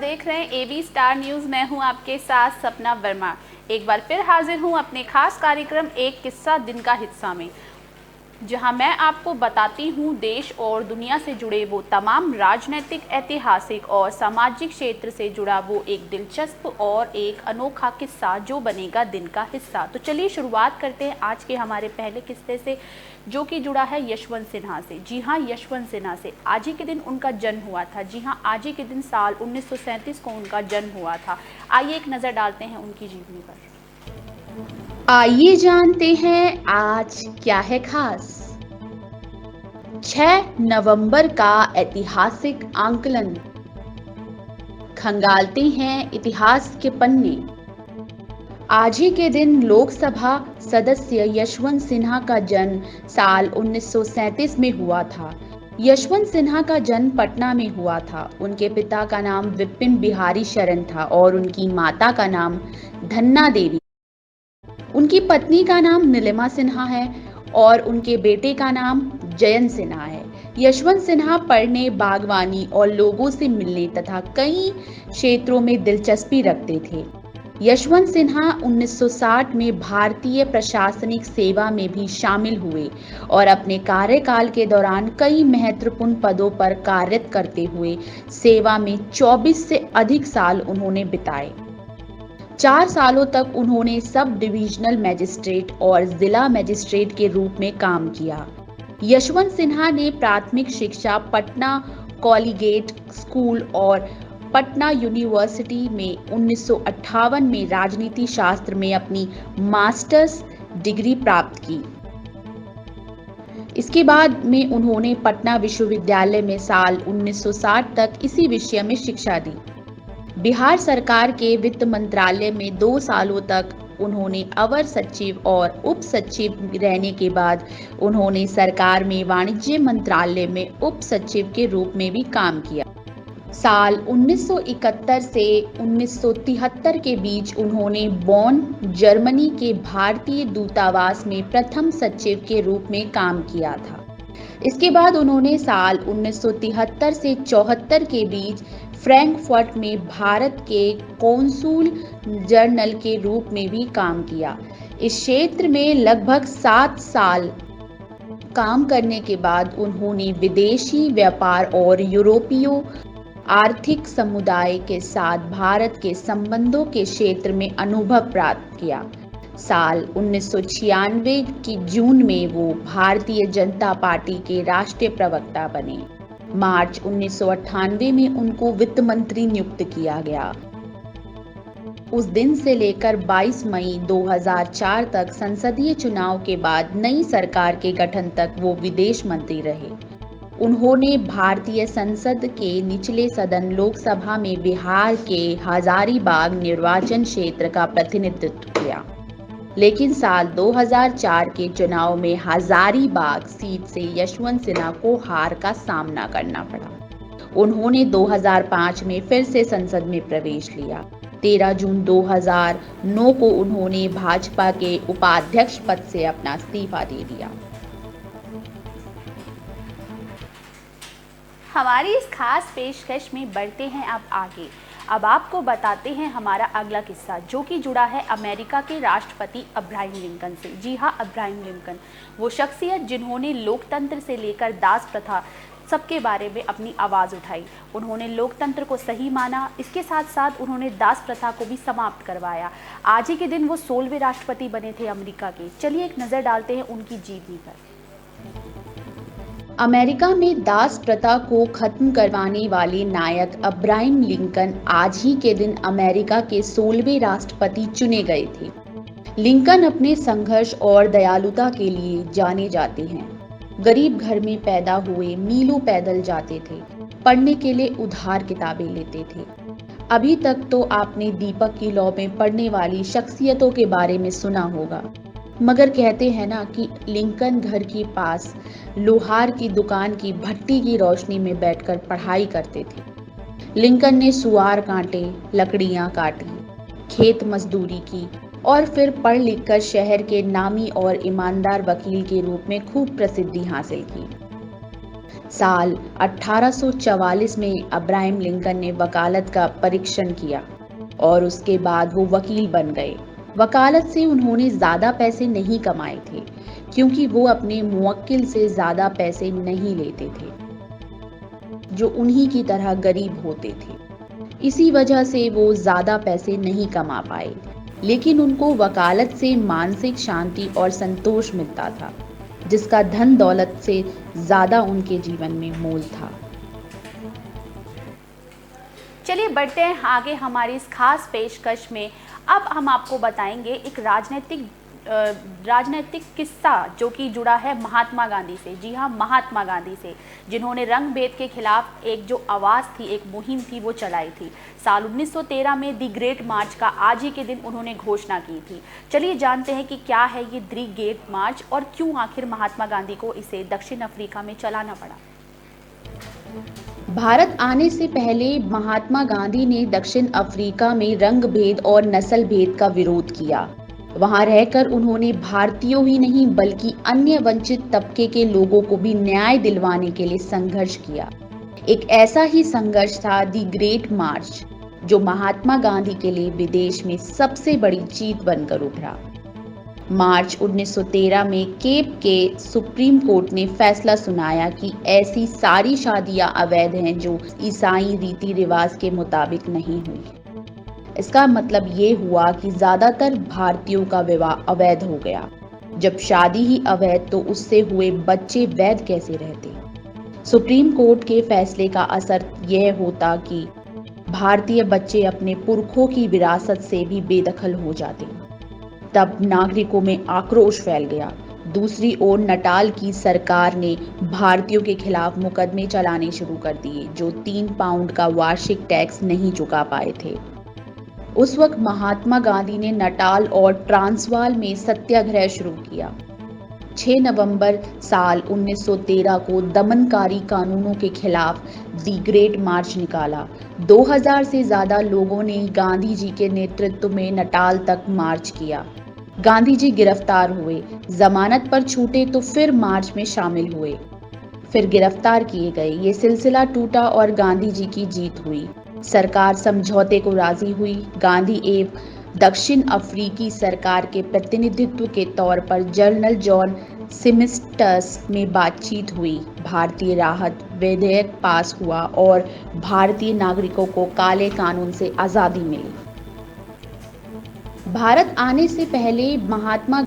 देख रहे हैं एबी स्टार न्यूज़। मैं हूं आपके साथ सपना वर्मा। एक बार फिर हाजिर हूं अपने खास कार्यक्रम एक किस्सा दिन का हिस्सा में, जहां मैं आपको बताती हूं देश और दुनिया से जुड़े वो तमाम राजनीतिक, ऐतिहासिक और सामाजिक क्षेत्र से जुड़ा वो एक दिलचस्प और एक अनोखा किस्सा जो बनेगा दिन का हिस्सा। तो चलिए शुरुआत करते हैं आज के हमारे पहले किस्से से, जो कि जुड़ा है यशवंत सिन्हा से। जी हाँ, यशवंत सिन्हा से। आज ही के दिन उनका जन्म हुआ था। जी हाँ, आज ही के दिन साल 1937 को उनका जन्म हुआ था। आइए एक नज़र डालते हैं उनकी जीवनी पर। आइए जानते हैं आज क्या है खास। 6 नवंबर का ऐतिहासिक आंकलन। खंगालते हैं इतिहास के पन्ने। आज ही के दिन लोकसभा सदस्य यशवंत सिन्हा का जन्म साल 1937 में हुआ था। यशवंत सिन्हा का जन्म पटना में हुआ था। उनके पिता का नाम विपिन बिहारी शरण था और उनकी माता का नाम धन्ना देवी। उनकी पत्नी का नाम नीलिमा सिन्हा है और उनके बेटे का नाम जयंत सिन्हा है। यशवंत सिन्हा पढ़ने, बागवानी और लोगों से मिलने तथा कई क्षेत्रों में दिलचस्पी रखते थे। यशवंत सिन्हा 1960 में भारतीय प्रशासनिक सेवा में भी शामिल हुए और अपने कार्यकाल के दौरान कई महत्वपूर्ण पदों पर कार्यरत करते हुए सेवा में 24 से अधिक साल उन्होंने बिताए। 4 सालों तक उन्होंने सब डिविजनल मजिस्ट्रेट और जिला मजिस्ट्रेट के रूप में काम किया। यशवंत सिन्हा ने प्राथमिक शिक्षा पटना कॉलेजिएट स्कूल और पटना यूनिवर्सिटी में 1958 में राजनीति शास्त्र में अपनी मास्टर्स डिग्री प्राप्त की। इसके बाद में उन्होंने पटना विश्वविद्यालय में साल 1960 तक इसी विषय में शिक्षा दी। बिहार सरकार के वित्त मंत्रालय में 2 सालों तक उन्होंने अवर सचिव और उप सचिव रहने के बाद उन्होंने सरकार में वाणिज्य मंत्रालय में उप सचिव के रूप में भी काम किया। साल 1971 से 1973 के बीच उन्होंने बॉन, जर्मनी के भारतीय दूतावास में प्रथम सचिव के रूप में काम किया था। इसके बाद उन्होंने साल 1973 से 74 के बीच फ्रैंकफर्ट में भारत के कौंसुल जनरल के रूप में भी काम किया। इस क्षेत्र में लगभग 7 साल काम करने के बाद उन्होंने विदेशी व्यापार और यूरोपीय आर्थिक समुदाय के साथ भारत के संबंधों के क्षेत्र में अनुभव प्राप्त किया। साल 1996 की जून में वो भारतीय जनता पार्टी के राष्ट्रीय प्रवक्ता बने। मार्च 1998 में उनको वित्त मंत्री नियुक्त किया गया। उस दिन से लेकर 22 मई 2004 तक संसदीय चुनाव के बाद नई सरकार के गठन तक वो विदेश मंत्री रहे। उन्होंने भारतीय संसद के निचले सदन लोकसभा में बिहार के हजारीबाग निर्वाचन क्षेत्र का प्रतिनिधित्व किया, लेकिन साल 2004 के चुनाव में हजारीबाग सीट से यशवंत सिन्हा को हार का सामना करना पड़ा। उन्होंने 2005 में फिर से संसद में प्रवेश लिया। 13 जून 2009 को उन्होंने भाजपा के उपाध्यक्ष पद से अपना इस्तीफा दे दिया। हमारी इस खास पेशकश में बढ़ते हैं अब आगे। अब आपको बताते हैं हमारा अगला किस्सा, जो कि जुड़ा है अमेरिका के राष्ट्रपति अब्राहम लिंकन से। जी हाँ, अब्राहम लिंकन, वो शख्सियत जिन्होंने लोकतंत्र से लेकर दास प्रथा सबके बारे में अपनी आवाज़ उठाई। उन्होंने लोकतंत्र को सही माना, इसके साथ साथ उन्होंने दास प्रथा को भी समाप्त करवाया। आज ही के दिन वो 16वें राष्ट्रपति बने थे अमेरिका के। चलिए एक नज़र डालते हैं उनकी जीवनी पर। अमेरिका में दास प्रथा को खत्म करवाने वाले नायक अब्राहम लिंकन आज ही के दिन अमेरिका के 16वें राष्ट्रपति चुने गए थे। लिंकन अपने संघर्ष और दयालुता के लिए जाने जाते हैं। गरीब घर में पैदा हुए, मीलों पैदल जाते थे, पढ़ने के लिए उधार किताबें लेते थे। अभी तक तो आपने दीपक की लौ में पढ़ने वाली शख्सियतों के बारे में सुना होगा, मगर कहते हैं ना कि लिंकन घर के पास लोहार की दुकान की भट्टी की रोशनी में बैठकर पढ़ाई करते थे। लिंकन ने सुआर काटे, लकड़ियां काटी, खेत मजदूरी की और फिर पढ़ लिखकर शहर के नामी और ईमानदार वकील के रूप में खूब प्रसिद्धि हासिल की। साल 1844 में अब्राहम लिंकन ने वकालत का परीक्षण किया और उसके बाद वो वकील बन गए। वकालत से उन्होंने ज़्यादा पैसे नहीं कमाए थे क्योंकि वो अपने मुवक्किल से ज़्यादा पैसे नहीं लेते थे जो उन्हीं की तरह गरीब होते थे। इसी वजह से वो ज़्यादा पैसे नहीं कमा पाए, लेकिन उनको वकालत से मानसिक शांति और संतोष मिलता था, जिसका धन दौलत से ज़्यादा उनके जीवन में मोल था। चलिए बढ़ते हैं आगे हमारी इस खास पेशकश में। अब हम आपको बताएंगे एक राजनीतिक किस्सा जो कि जुड़ा है महात्मा गांधी से। जी हाँ, महात्मा गांधी से, जिन्होंने रंग भेद के खिलाफ एक जो आवाज़ थी, एक मुहिम थी, वो चलाई थी। साल 1913 में दी ग्रेट मार्च का आज ही के दिन उन्होंने घोषणा की थी। चलिए जानते हैं कि क्या है ये दी ग्रेट मार्च और क्यों आखिर महात्मा गांधी को इसे दक्षिण अफ्रीका में चलाना पड़ा। भारत आने से पहले महात्मा गांधी ने दक्षिण अफ्रीका में रंग भेद और नस्ल भेद का विरोध किया। वहां रहकर उन्होंने भारतीयों ही नहीं बल्कि अन्य वंचित तबके के लोगों को भी न्याय दिलवाने के लिए संघर्ष किया। एक ऐसा ही संघर्ष था दी ग्रेट मार्च, जो महात्मा गांधी के लिए विदेश में सबसे बड़ी जीत बनकर उभरा। मार्च 1913 में केप के सुप्रीम कोर्ट ने फैसला सुनाया कि ऐसी सारी शादियां अवैध हैं जो ईसाई रीति रिवाज के मुताबिक नहीं हुई। इसका मतलब ये हुआ कि ज्यादातर भारतीयों का विवाह अवैध हो गया। जब शादी ही अवैध तो उससे हुए बच्चे वैध कैसे रहते। सुप्रीम कोर्ट के फैसले का असर यह होता कि भारतीय बच्चे अपने पुरखों की विरासत से भी बेदखल हो जाते। तब नागरिकों में आक्रोश फैल गया। दूसरी ओर नटाल की सरकार ने भारतीयों के खिलाफ मुकदमे चलाने शुरू कर दिए जो 3 पाउंड का वार्षिक टैक्स नहीं चुका पाए थे। उस वक्त महात्मा गांधी ने नटाल और ट्रांसवाल में सत्याग्रह शुरू किया। 6 नवंबर साल 1913 को दमनकारी कानूनों के खिलाफ दी ग्रेट मार्च निकाला। 2000 से ज्यादा लोगों ने गांधी जी के नेतृत्व में नटाल तक मार्च किया। गांधी जी गिरफ्तार हुए, जमानत पर छूटे तो फिर मार्च में शामिल हुए, फिर गिरफ्तार किए गए। ये सिलसिला टूटा और गांधी जी की जीत हुई। सरकार समझौते को राजी हुई। गांधी एवं दक्षिण अफ्रीकी सरकार के प्रतिनिधित्व के तौर पर जनरल जॉन सिमिस्टस में बातचीत हुई। भारतीय राहत विधेयक पास हुआ और भारतीय नागरिकों को काले कानून से आज़ादी मिली। भारत आने से पहले महात्मा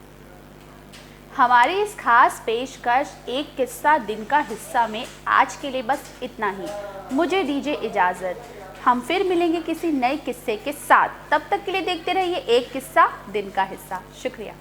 हमारी इस खास पेशकश एक किस्सा दिन का हिस्सा में आज के लिए बस इतना ही। मुझे दीजिए इजाज़त। हम फिर मिलेंगे किसी नए किस्से के साथ। तब तक के लिए देखते रहिए एक किस्सा दिन का हिस्सा। शुक्रिया।